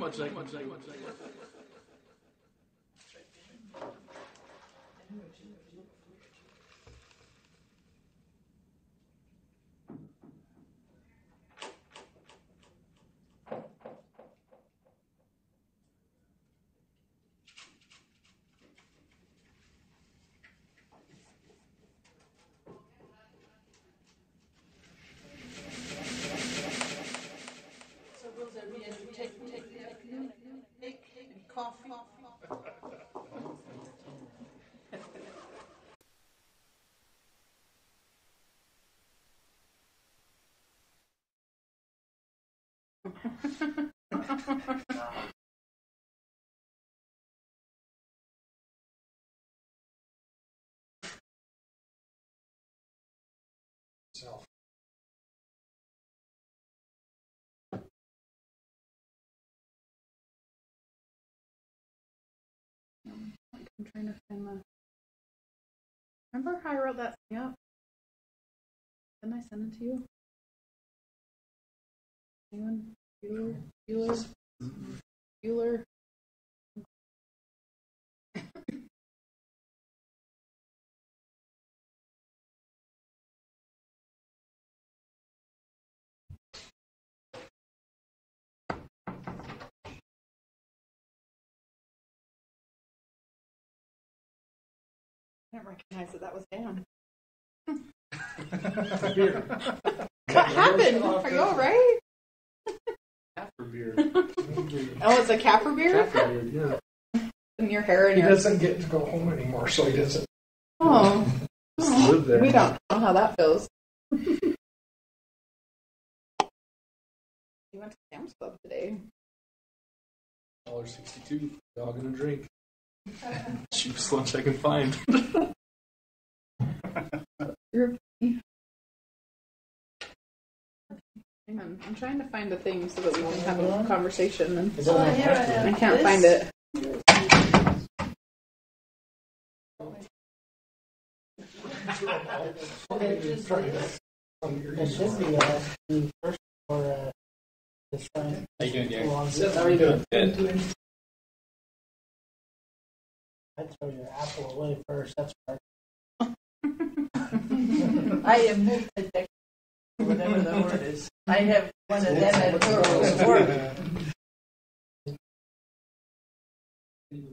much I can do. Coffee. Self. I'm trying to find the. Remember how I wrote that thing up? Didn't I send it to you? Anyone? Bueller? I didn't recognize that was Dan. What happened? Are you all right? After beer. Oh, it's a Capper beer? After beer, yeah. And your hair and He your... doesn't get to go home anymore, so he doesn't. Oh. Live there. We don't know how that feels. You went to Sam's Club today. $1.62, dog and a drink. Cheapest lunch I can find. Hang on, I'm trying to find a thing so that we can have a conversation. And I can't find it. It should be the first for this time. How you doing, Gary? How are you doing? Good. I'd throw your apple away first. That's right. I am multi-tech, whatever the word is. I have one of them at work. It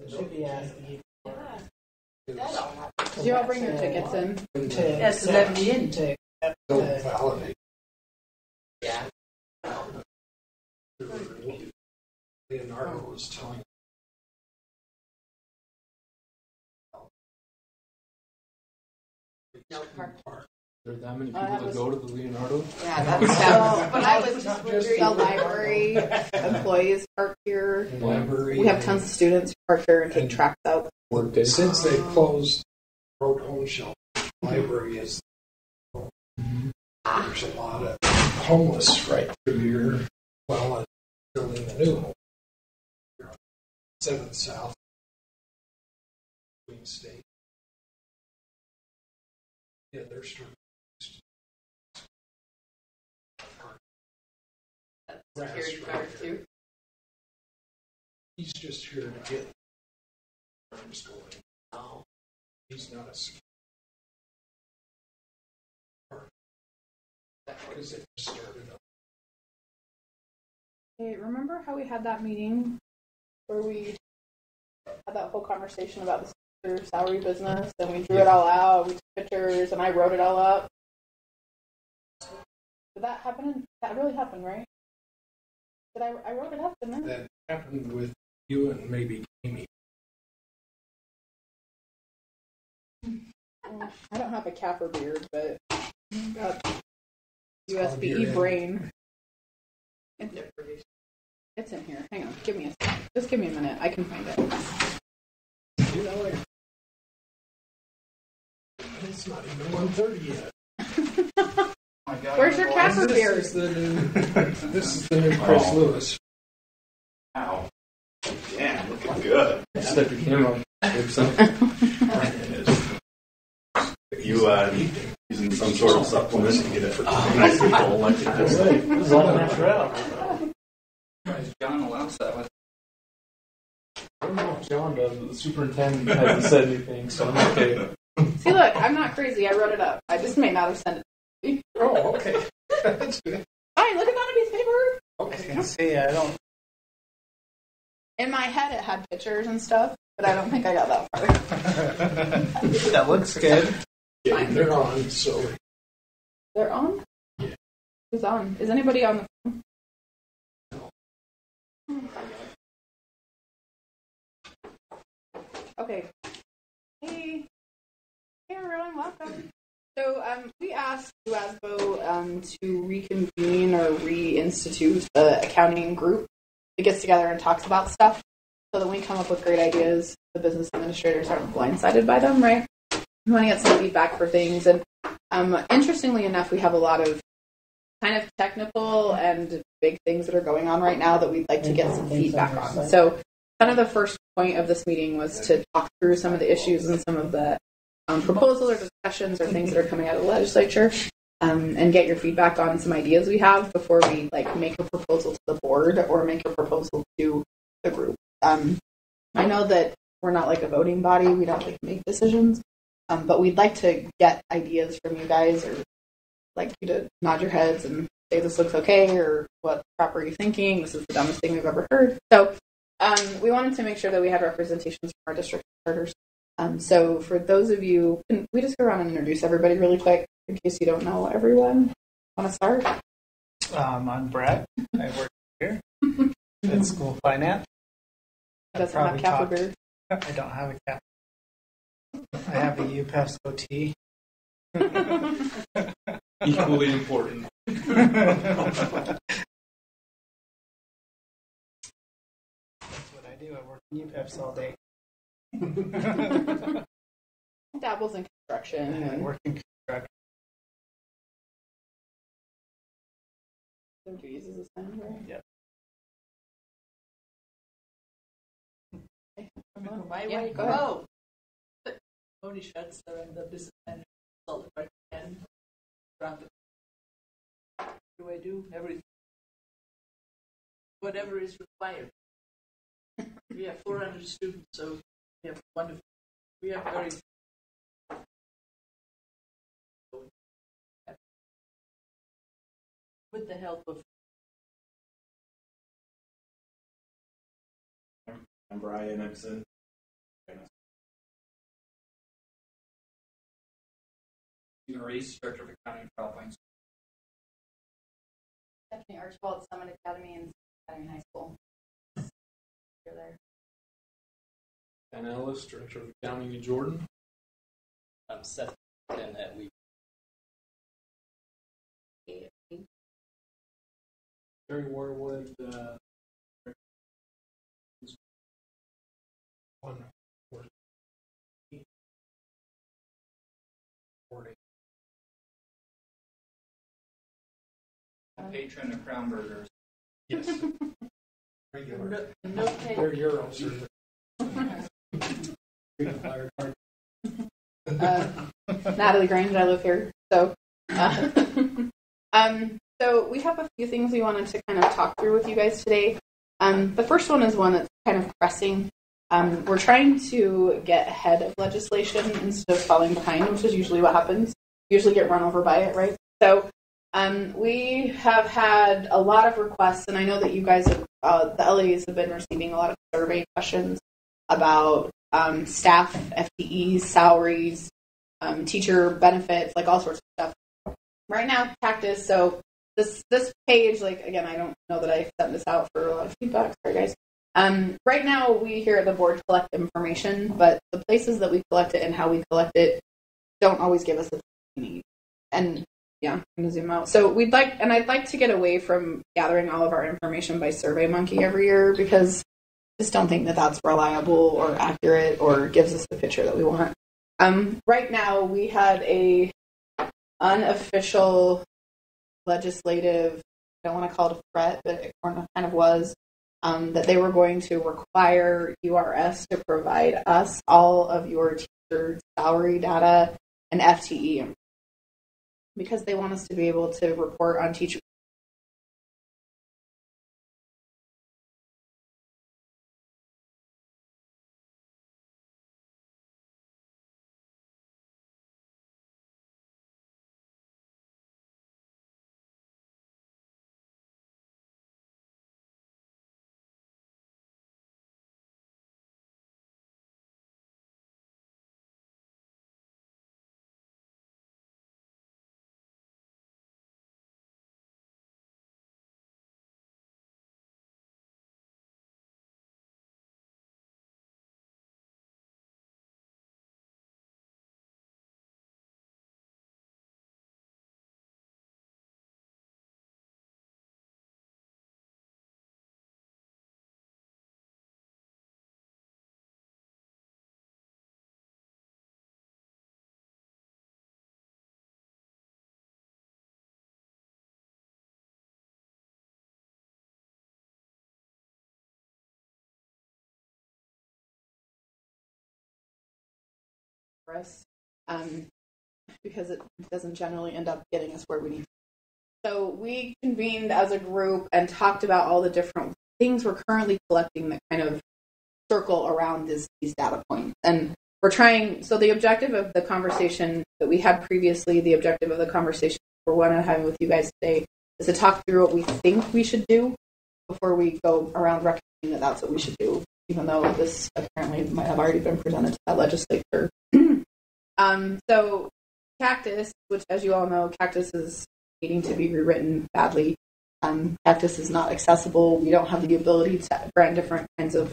should be asking you. Did you all bring your tickets in? That's to let me in. Don't validate. Yeah. Leonardo was telling No parking. There are that many people that go to the Leonardo? Yeah, that's But I was just wondering, the library employees park here. library. We have tons of students who park here and take tracks out. Work day. Since they closed road home shelter, library is. There's a lot of homeless right through here. Well, building the new home. 7th South. Queen State. Yeah, they're starting. security guard too. He's just here to get firms going. Oh. He's not a security. Because it started up. Hey, remember how we had that meeting where we had that whole conversation about the salary business, and we drew it all out, we took pictures, and I wrote it all up? Did that happen? That really happened, right? I wrote it up, didn't I? That happened with you and maybe Amy. I don't have a Capper beard, but I got USB brain. It's in here. Hang on. Give me a second. Just give me a minute. I can find it. You know it. It's not even 1:30 yet. Where's your Capper beard? This is the new Chris Lewis. Wow. Yeah, looking good. Step your camera up. You using some sort of supplement to get it nice and full like this? This is all natural. John announce that with. I don't know if John does, but the superintendent hasn't said anything, so I'm okay. See, look, I'm not crazy. I wrote it up. I just may not have sent it to you. Oh, okay. That's good. Fine, look at that on a piece of paper. I was Okay. gonna say I don't. In my head, it had pictures and stuff, but I don't think I got that far. That looks good. Yeah, they're on, so They're on? Yeah. Who's on? Is anybody on the phone? Okay. Hey. Hey, everyone. Welcome. So, we asked UASBO to reconvene or reinstitute the accounting group that gets together and talks about stuff so that we come up with great ideas. The business administrators aren't blindsided by them, right? We want to get some feedback for things. And interestingly enough, we have a lot of kind of technical and big things that are going on right now that we'd like to get some feedback on. So kind of the first point of this meeting was to talk through some of the issues and some of the proposals or discussions or things that are coming out of the legislature, and get your feedback on some ideas we have before we make a proposal to the board or make a proposal to the group. I know that we're not like a voting body; we don't make decisions, but we'd like to get ideas from you guys, or like you to nod your heads and say this looks okay, or what crap are you thinking? This is the dumbest thing we've ever heard. So we wanted to make sure that we had representations from our district charters. So for those of you, can we just go around and introduce everybody really quick in case you don't know everyone? Want to start? I'm Brett. I work here at school finance. Doesn't have cap or beard. I don't have a cap. I have a UPES OT. Equally important. That's what I do. I work in UPEPs all day. Dabbles in construction. I And work in construction. some duties as a sign, right? Yep. My Yeah, wife, go ahead. oh, Tony Schweitzer and the business manager consultant right and around the do I do everything, whatever is required. We have 400 students, so we have wonderful. We have very with the help of I'm Brian Nixon. Stephen Reese, Director of Accounting for Alpine. Stephanie Archibald, Summit Academy and Academy High School. You're there. Dan Ellis, Director of Accounting in Jordan. I'm Seth and that we Terry Warwood, one forty. A patron of Crown Burgers. Yes. Regular. no pay. They're euros. Natalie Grange, I live here. So, so we have a few things we wanted to kind of talk through with you guys today. The first one is one that's kind of pressing. We're trying to get ahead of legislation instead of falling behind, which is usually what happens. We usually get run over by it, right? So we have had a lot of requests, and I know that you guys, the LEAs have been receiving a lot of survey questions about staff, FTEs, salaries, teacher benefits, like all sorts of stuff. Right now, practice. So this page, like again, I don't know that I sent this out for a lot of feedback. Sorry, guys. Right now, we here at the board collect information, but the places that we collect it and how we collect it don't always give us the we need. And yeah, I'm gonna zoom out. So I'd like to get away from gathering all of our information by SurveyMonkey every year because I just don't think that that's reliable or accurate or gives us the picture that we want. Right now, we had a unofficial legislative, I don't want to call it a threat, but it kind of was, that they were going to require URS to provide us all of your teacher salary data and FTE because they want us to be able to report on teacher for us, because it doesn't generally end up getting us where we need to. So we convened as a group and talked about all the different things we're currently collecting that kind of circle around these data points. And we're trying, so the objective of the conversation that we had previously, the objective of the conversation we're wanting to have with you guys today is to talk through what we think we should do before we go around recommending that that's what we should do, even though this apparently might have already been presented to that legislature. So Cactus, which as you all know, Cactus is needing to be rewritten badly. Cactus is not accessible. We don't have the ability to grant different kinds of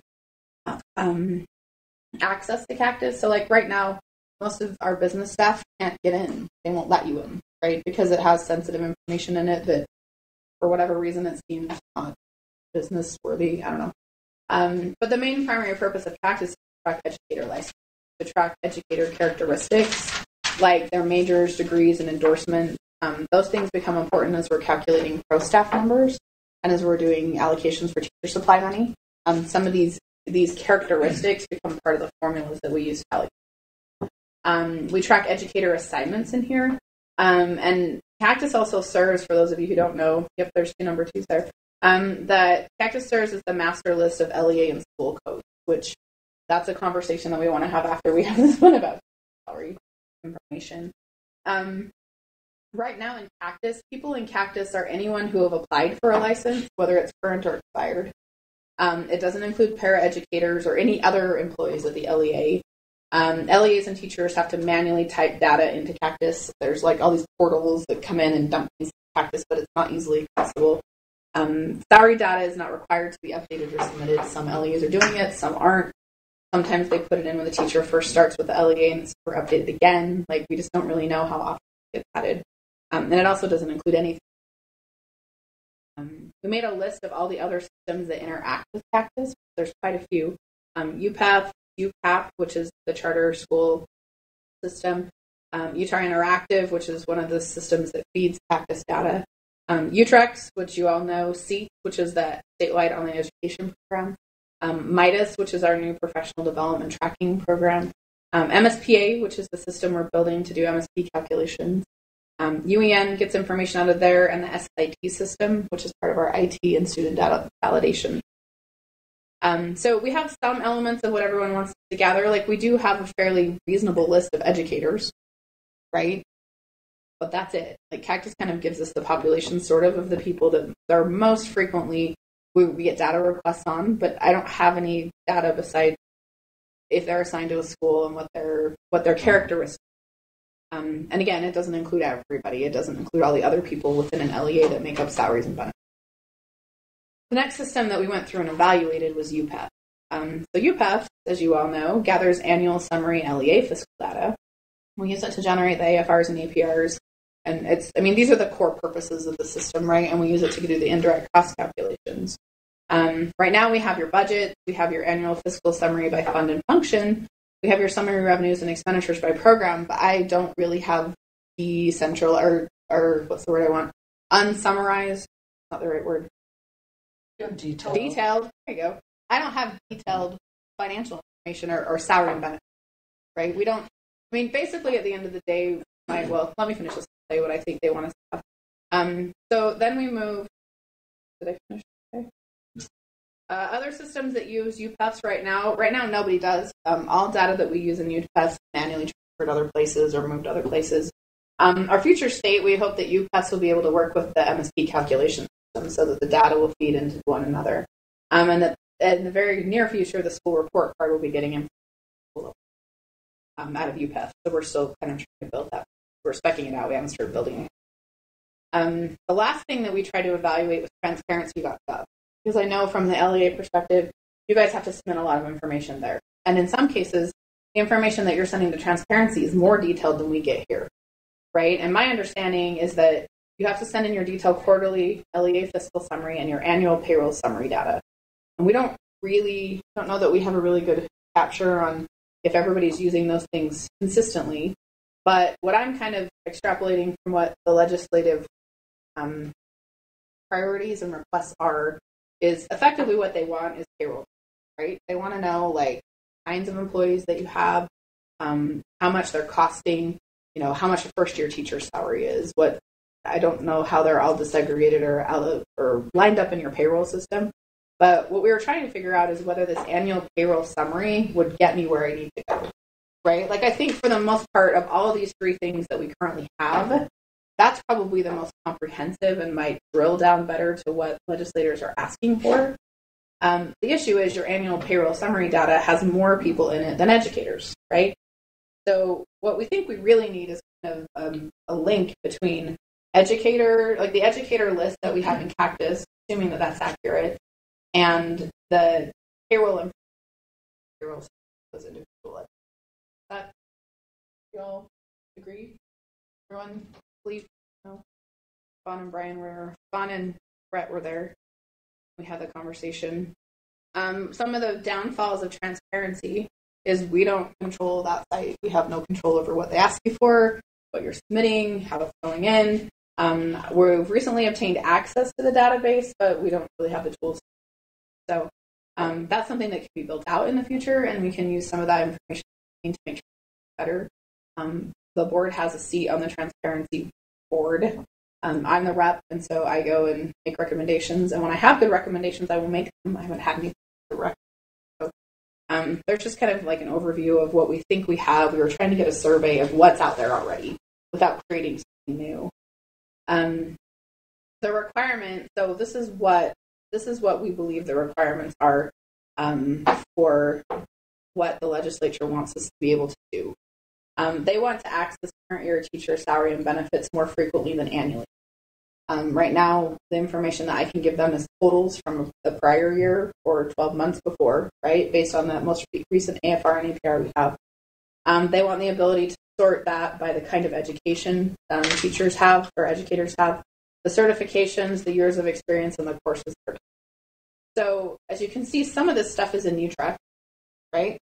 access to Cactus. So like right now, most of our business staff can't get in. They won't let you in, right? Because it has sensitive information in it that for whatever reason it seems not business worthy. I don't know. But the main primary purpose of Cactus is to track educator license, to track educator characteristics, like their majors, degrees, and endorsements. Those things become important as we're calculating pro staff numbers and as we're doing allocations for teacher supply money. Some of these characteristics become part of the formulas that we use to allocate. We track educator assignments in here. And Cactus also serves, for those of you who don't know, yep, there's 2 number 2s there, that Cactus serves as the master list of LEA and school codes, which that's a conversation that we want to have after we have this one about salary information. Right now in Cactus, people in Cactus are anyone who have applied for a license, whether it's current or expired. It doesn't include paraeducators or any other employees of the LEA. LEAs and teachers have to manually type data into Cactus. There's like all these portals that come in and dump things in Cactus, but it's not easily accessible. Salary data is not required to be updated or submitted. Some LEAs are doing it, some aren't. Sometimes they put it in when the teacher first starts with the LEA and it's never updated again. Like we just don't really know how often it gets added. And it also doesn't include anything. We made a list of all the other systems that interact with Cactus. There's quite a few. UPath, UCAP, which is the charter school system. Utah Interactive, which is one of the systems that feeds Cactus data. Utrex, which you all know. SEAT, which is the statewide online education program. MIDAS, which is our new professional development tracking program. MSPA, which is the system we're building to do MSP calculations. UEN gets information out of there, and the SIT system, which is part of our IT and student data validation. So we have some elements of what everyone wants to gather. Like we do have a fairly reasonable list of educators, right? But that's it. Like Cactus kind of gives us the population sort of the people that are most frequently we get data requests on, but I don't have any data besides if they're assigned to a school and what their characteristics. And again, it doesn't include everybody. It doesn't include all the other people within an LEA that make up salaries and benefits. The next system that we went through and evaluated was UPath. So UPath, as you all know, gathers annual summary LEA fiscal data. We use it to generate the AFRs and APRs. And these are the core purposes of the system, right? And we use it to do the indirect cost calculations. Right now we have your budget. We have your annual fiscal summary by fund and function. We have your summary revenues and expenditures by program, but I don't really have the central or what's the word I want? Unsummarized, not the right word. Detailed. There you go. I don't have detailed financial information or salary and benefits, right? We don't, basically at the end of the day, let me finish this and tell you what I think they want us to have. So then we move, did I finish? Okay. Other systems that use UPaths right now nobody does. All data that we use in UPaths manually transferred other places or moved other places. Our future state, we hope that UPaths will be able to work with the MSP calculation system so that the data will feed into one another. And that in the very near future, the school report card will be getting information out of UPath. So we're still kind of trying to build that. We're speccing it out. We haven't started building it. The last thing that we tried to evaluate was transparency.gov. Because I know from the LEA perspective, you guys have to submit a lot of information there. And in some cases, the information that you're sending to transparency is more detailed than we get here, right? And my understanding is that you have to send in your detailed quarterly LEA fiscal summary and your annual payroll summary data. And we don't know that we have a really good capture on if everybody's using those things consistently. But what I'm kind of extrapolating from what the legislative priorities and requests are is effectively what they want is payroll, right? They want to know like kinds of employees that you have, how much they're costing, how much a first-year teacher's salary is. I don't know how they're all disaggregated or lined up in your payroll system. But what we were trying to figure out is whether this annual payroll summary would get me where I need to go, right? Like, I think for the most part of all of these three things that we currently have, that's probably the most comprehensive and might drill down better to what legislators are asking for. The issue is your annual payroll summary data has more people in it than educators, right? So what we think we really need is kind of a link between the educator list that we have in Cactus, assuming that that's accurate, and the payroll and those individual. That you all agree? Everyone believe? No. Bon and Brett were there. We had the conversation. Some of the downfalls of transparency is we don't control that site. We have no control over what they ask you for, what you're submitting, how it's going in. We've recently obtained access to the database, but we don't really have the tools. So that's something that can be built out in the future, and we can use some of that information to make it better. The board has a seat on the transparency board. I'm the rep, and so I go and make recommendations. And when I have good recommendations, I will make them. I haven't had any direct. So there's just kind of like an overview of what we think we have. We were trying to get a survey of what's out there already without creating something new. The requirement. So this is what we believe the requirements are for what the legislature wants us to be able to do. They want to access current year teacher salary and benefits more frequently than annually. Right now, the information that I can give them is totals from the prior year or 12 months before, right, based on the most recent AFR and APR we have. They want the ability to sort that by the kind of education teachers have or educators have, the certifications, the years of experience, and the courses. So, as you can see, some of this stuff is in Utrecht, right?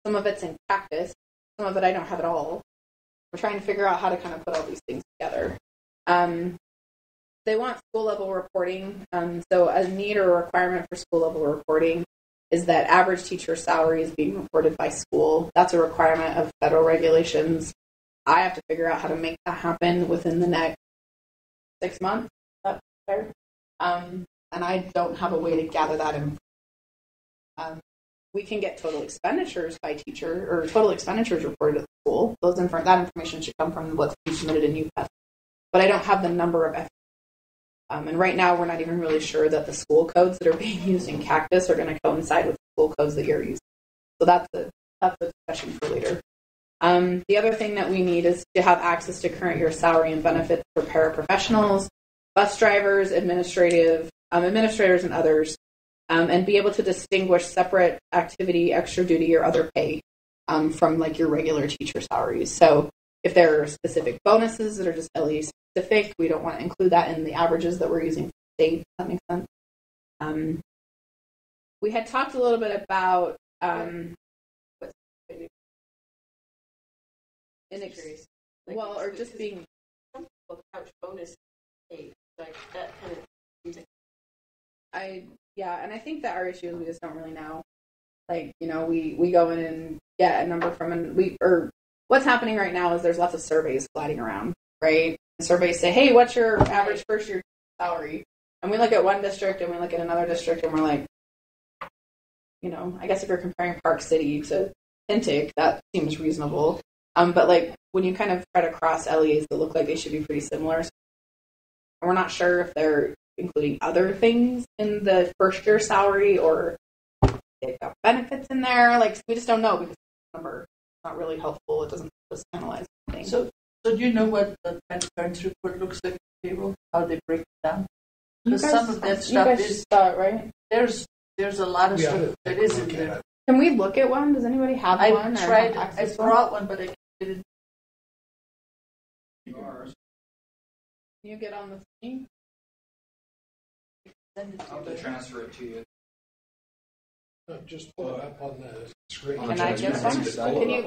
Some of it's in Cactus. Some of it I don't have at all. We're trying to figure out how to kind of put all these things together. They want school-level reporting. So a need or a requirement for school-level reporting is that average teacher salary is being reported by school. That's a requirement of federal regulations. I have to figure out how to make that happen within the next 6 months. That's fair. And I don't have a way to gather that in. We can get total expenditures by teacher or total expenditures reported at the school. That information should come from what's being submitted in UPES. But I don't have the number of and right now we're not even really sure that the school codes that are being used in Cactus are going to coincide with the school codes that you're using. So that's a discussion for later. The other thing that we need is to have access to current year salary and benefits for paraprofessionals, bus drivers, administrators, and others. And be able to distinguish separate activity, extra duty, or other pay from like your regular teacher salaries. So if there are specific bonuses that are just LE specific, we don't want to include that in the averages that we're using for the state. Does that make sense? We had talked a little bit about or just being couch bonus pay, like that kind of. And I think that our issue is we just don't really know. Like, we go in and get a number from what's happening right now is there's lots of surveys floating around, right? And surveys say, hey, what's your average first year salary? And we look at one district and we look at another district and we're like, I guess if you're comparing Park City to Pintic, that seems reasonable. But like when you kind of try to cross LEAs that look like they should be pretty similar, and we're not sure if they're including other things in the first year salary or they've got benefits in there. Like, we just don't know because the number is not really helpful. It doesn't just analyze things. So do you know what the transparency report looks like? Payroll, how they break it down? Because some of that stuff is right. There's a lot of stuff that is in there. Can we look at one? Does anybody have one? I brought one, but I didn't. Yours. Can you get on the screen? I'll have to transfer it to you. Just pull it up on the screen. Can I get one?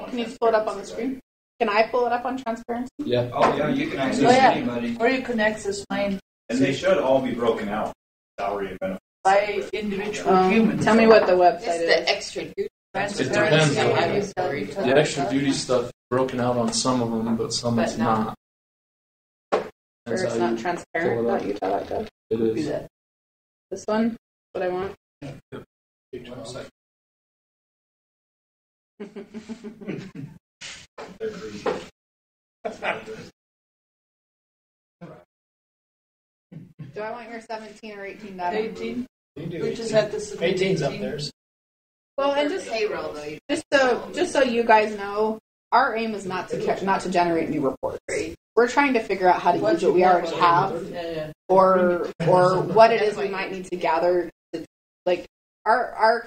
Can you pull it up on the screen? Can I pull it up on transparency? Yeah. Oh, yeah, you can access anybody. Or you can access mine. And they should all be broken out, salary and benefits. By individual human. Tell me what the website It's is. the extra duty depends. Transparency. The extra duty stuff is broken out on some of them, but some it's not. Sure, That's it's how not you transparent. pull it up. Not Utah.gov. It is. This one, what I want. Do I want your 17 or 18 data? 18. You do We just had this. 18's up there. Well, and payroll though. just so you guys know, our aim is not to generate new reports. We're trying to figure out how to use what we already have, or what it is we might need to gather. Like our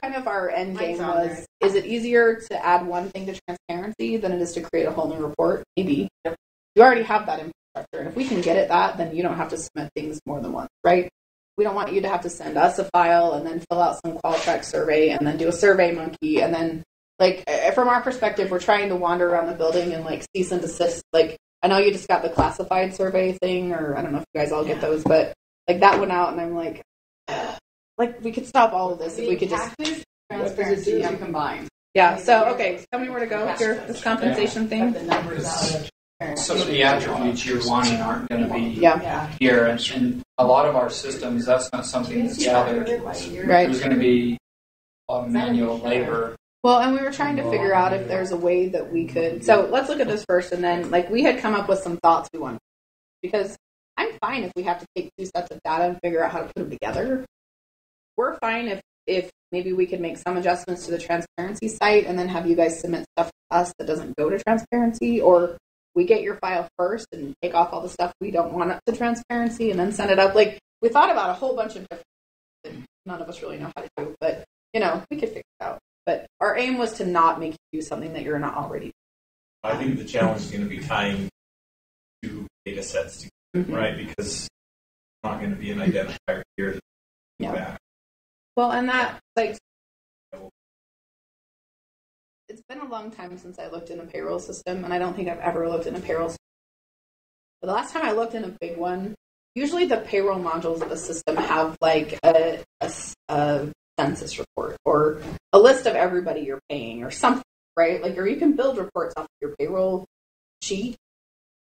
end game was: is it easier to add one thing to transparency than it is to create a whole new report? Maybe. You already have that infrastructure, and if we can get at that, then you don't have to submit things more than once, right? We don't want you to have to send us a file and then fill out some Qualtrics survey and then do a Survey Monkey and then, like, from our perspective, we're trying to wander around the building and, like, cease and desist. Like, I know you just got the classified survey thing, or I don't know if you guys all get those, but, like, that went out and I'm like, we could stop all of this if we could just... Transparency and combine. Yeah, so, okay, tell me where to go here, this compensation thing. The numbers out. Some of the attributes you're wanting aren't going to be Yeah, here, and a lot of our systems, that's not something that's covered. right. There's going to be a lot of manual labor. Well, and we were trying to figure out if there's a way that we could. So let's look at this first, and then, like, we had come up with some thoughts we wanted. Because I'm fine if we have to take two sets of data and figure out how to put them together. We're fine if maybe we could make some adjustments to the transparency site and then have you guys submit stuff to us that doesn't go to transparency, or we get your file first and take off all the stuff we don't want up to transparency and then send it up. Like, we thought about a whole bunch of different things that none of us really know how to do, but, we could figure it out. But our aim was to not make you do something that you're not already I think the challenge is going to be tying two data sets together, right? Because it's not going to be an identifier here. Yeah. Well, and that, like, it's been a long time since I looked in a payroll system, and I don't think I've ever looked in a payroll system. But the last time I looked in a big one, usually the payroll modules of a system have, like, a census report or a list of everybody you're paying or something, right? Like, or you can build reports off of your payroll sheet,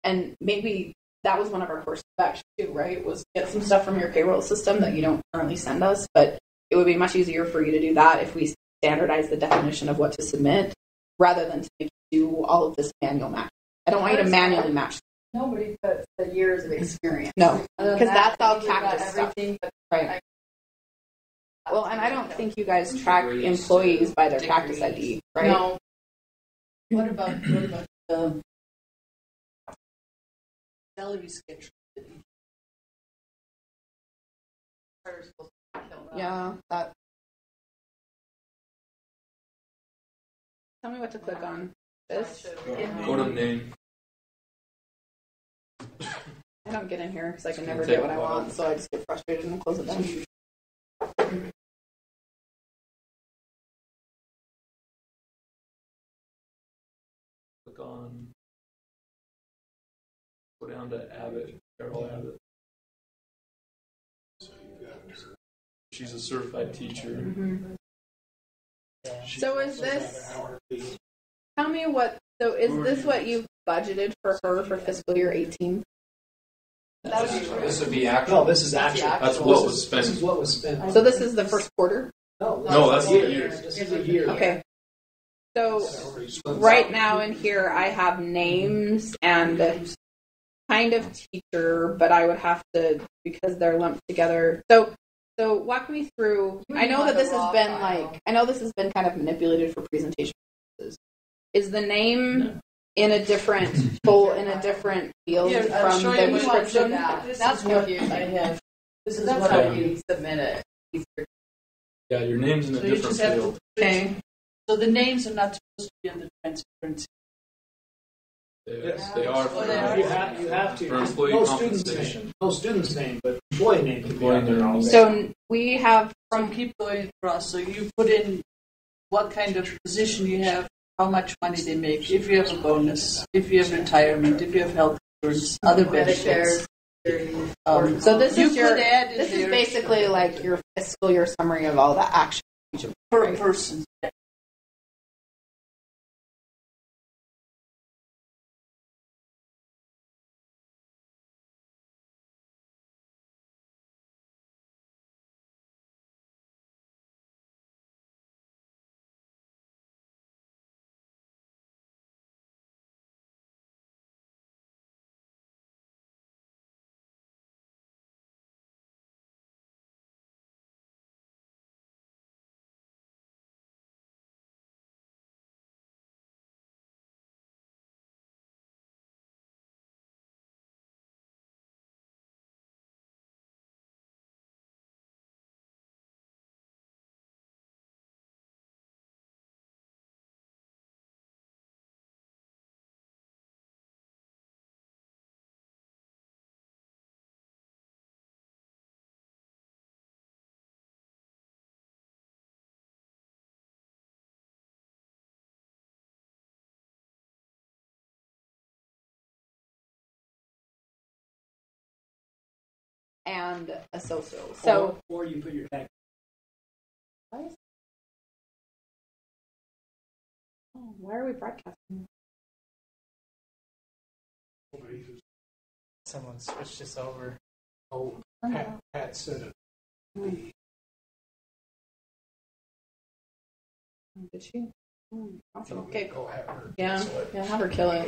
and maybe that was one of our course of action too, right? Was get some stuff from your payroll system that you don't currently send us, but it would be much easier for you to do that if we standardize the definition of what to submit rather than to make you do all of this manual match. I don't want you to manually match. Nobody puts the years of experience. No, because that's all we got cactus stuff. everything but Right. Well, and I don't think you guys track employees by their practice ID, right? No. What about the salary schedule? Yeah, that. Tell me what to click on. This. Go to name. I don't get in here because I can never get what I want, so I just get frustrated and close it down. Click on. Go down to Abbott. Carol Abbott. She's a certified teacher. Mm-hmm. So is this? Tell me what. So is this what you budgeted for her for fiscal year 18? This would be actual. No, this is actual. That's what was spent. This is what was spent. So this is the first quarter? No, that's the year. This is a year. Okay. So right now in here I have names and kind of teacher, but I would have to, because they're lumped together. So walk me through. I know that this has been kind of manipulated for presentation purposes. Is the name in a different field from the description? That's what you have. This is what you submit it. Yeah, your name's in a So you different just have to. field. Okay. So the names are not supposed to be on the transparency. They are for, they are. You have to. for employee No student's compensation. name. No student's name, but employee name can be Employee on there. name. Also. So we have From keep going across. So you put in what kind of position you have, how much money they make, if you have a bonus, if you have retirement, if you have health insurance, other benefits. So this you is your. could add in This is there basically like your fiscal year summary of all the action. per person. and a social. So, or you put your tag. why are we broadcasting? Someone switched us over. Oh, Pat said it. Did she? Okay. Go have her. Yeah, cancel it. yeah, have her kill it.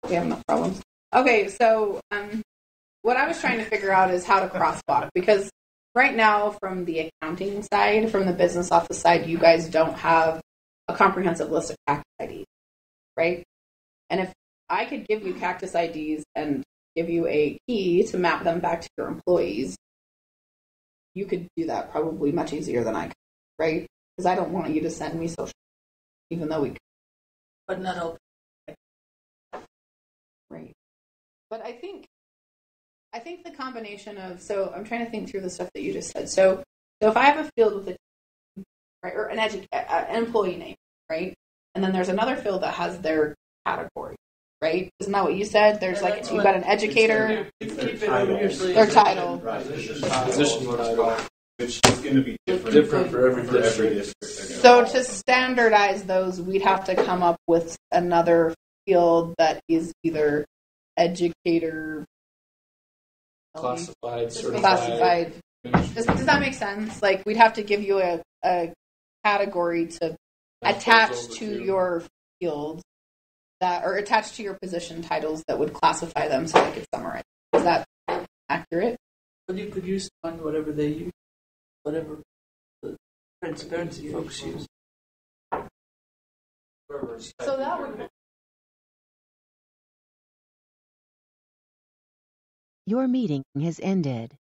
We have enough problems. Okay, so what I was trying to figure out is how to crosswalk, because right now, from the accounting side, from the business office side, you guys don't have a comprehensive list of cactus IDs, right? And if I could give you cactus IDs and give you a key to map them back to your employees, you could do that probably much easier than I could, right? Because I don't want you to send me social, even though we could. But not open. Right. But I think the combination of, so I'm trying to think through the stuff that you just said. So if I have a field with a, right, or an employee name, right? And then there's another field that has their category, right? Isn't that what you said? There's like, you've got an educator, their title. Right. Position title. Which is going to be Different for every district. district. So to standardize those, we'd have to come up with another field that is either educator, Classified, certified. classified. Does that make sense? Like, we'd have to give you a category to attach to your field that, or attach to your position titles that would classify them so they could summarize. Is that accurate? But you could use one, whatever they use, whatever the transparency folks use. So that would. Your meeting has ended.